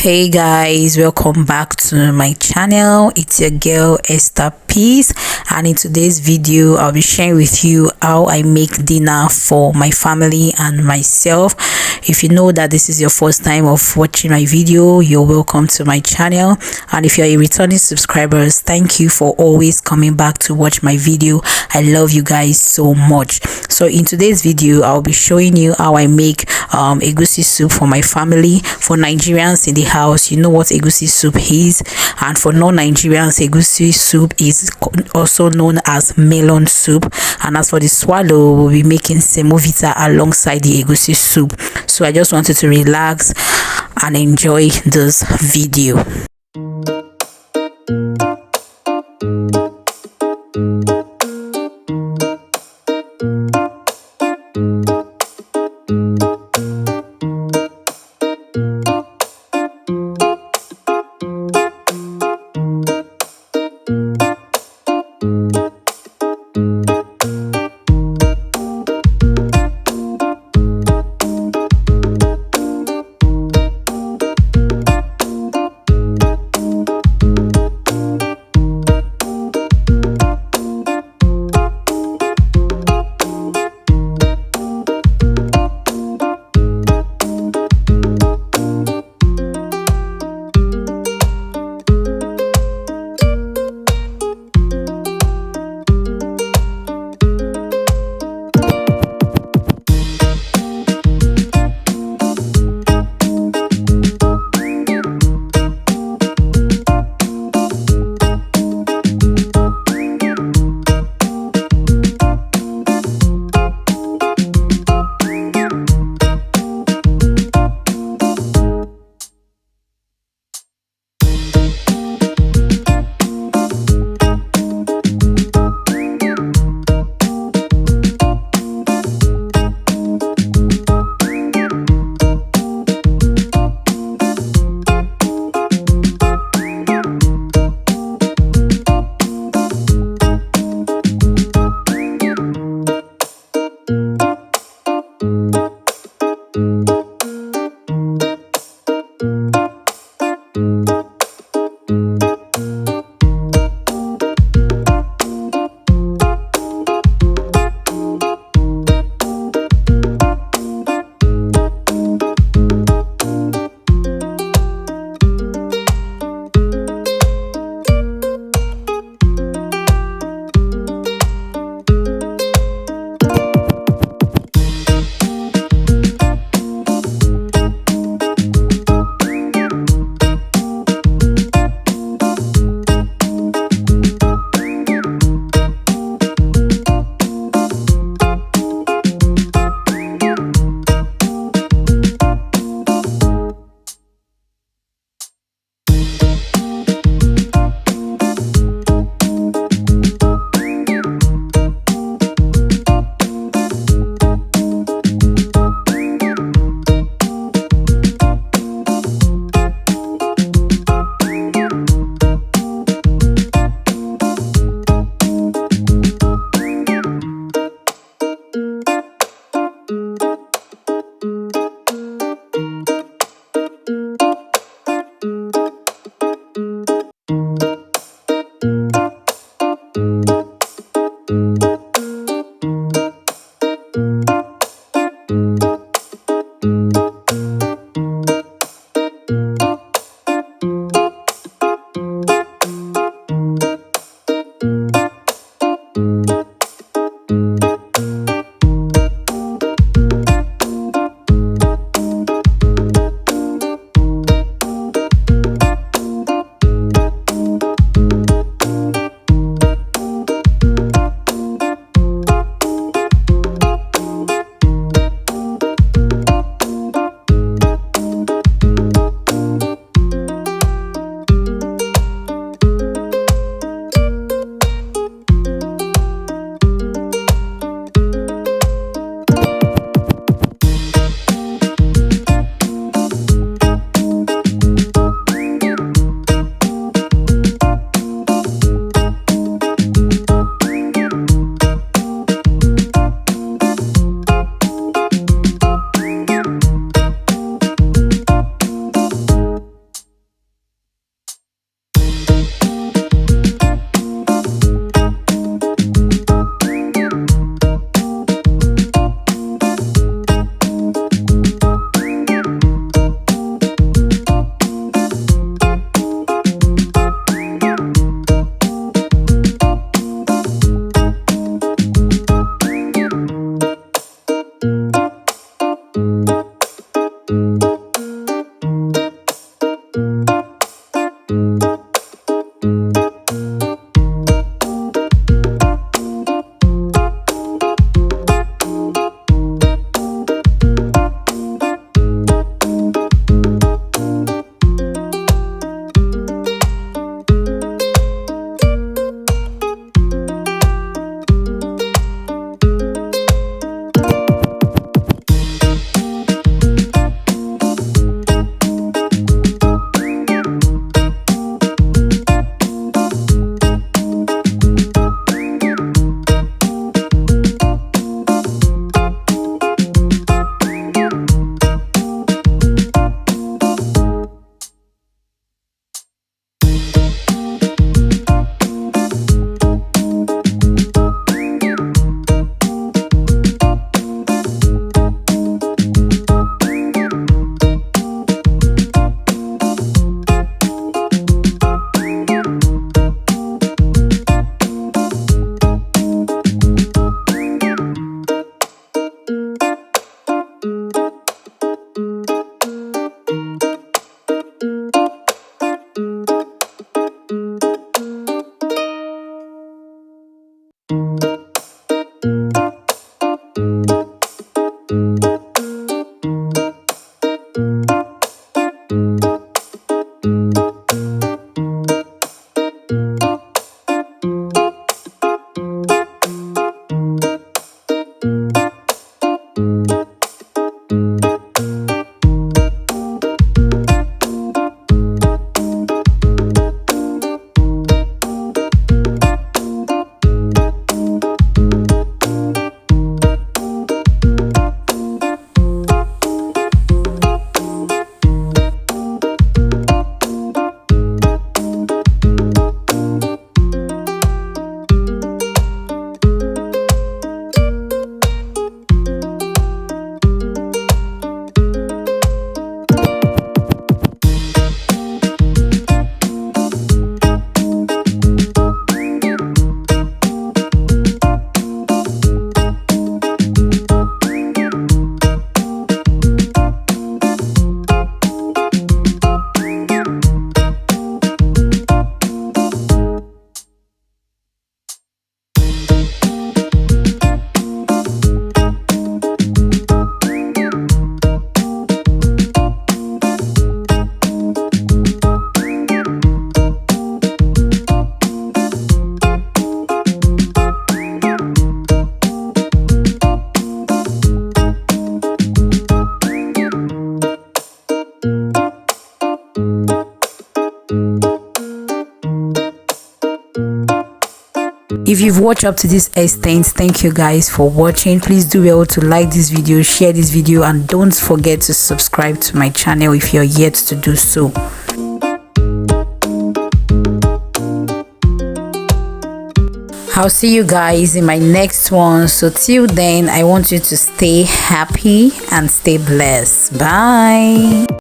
Hey guys, welcome back to my channel. It's your girl Esther Peace, and in today's video I'll be sharing with you how I make dinner for my family and myself. If you know that this is your first time of watching my video, you're welcome to my channel, and if you're a returning subscriber, thank you for always coming back to watch my video. I love you guys so much. So in today's video I'll be showing you how I make egusi soup for my family. For Nigerians in the house, you know what egusi soup is, and for non-Nigerians, egusi soup is also known as melon soup. And as for the swallow, we'll be making semovita alongside the egusi soup. So I just wanted to relax and enjoy this video. If you've watched up to this extent, thank you guys for watching. Please do well to like this video, share this video, and don't forget to subscribe to my channel if you're yet to do so. I'll see you guys in my next one. So till then, I want you to stay happy and stay blessed. Bye.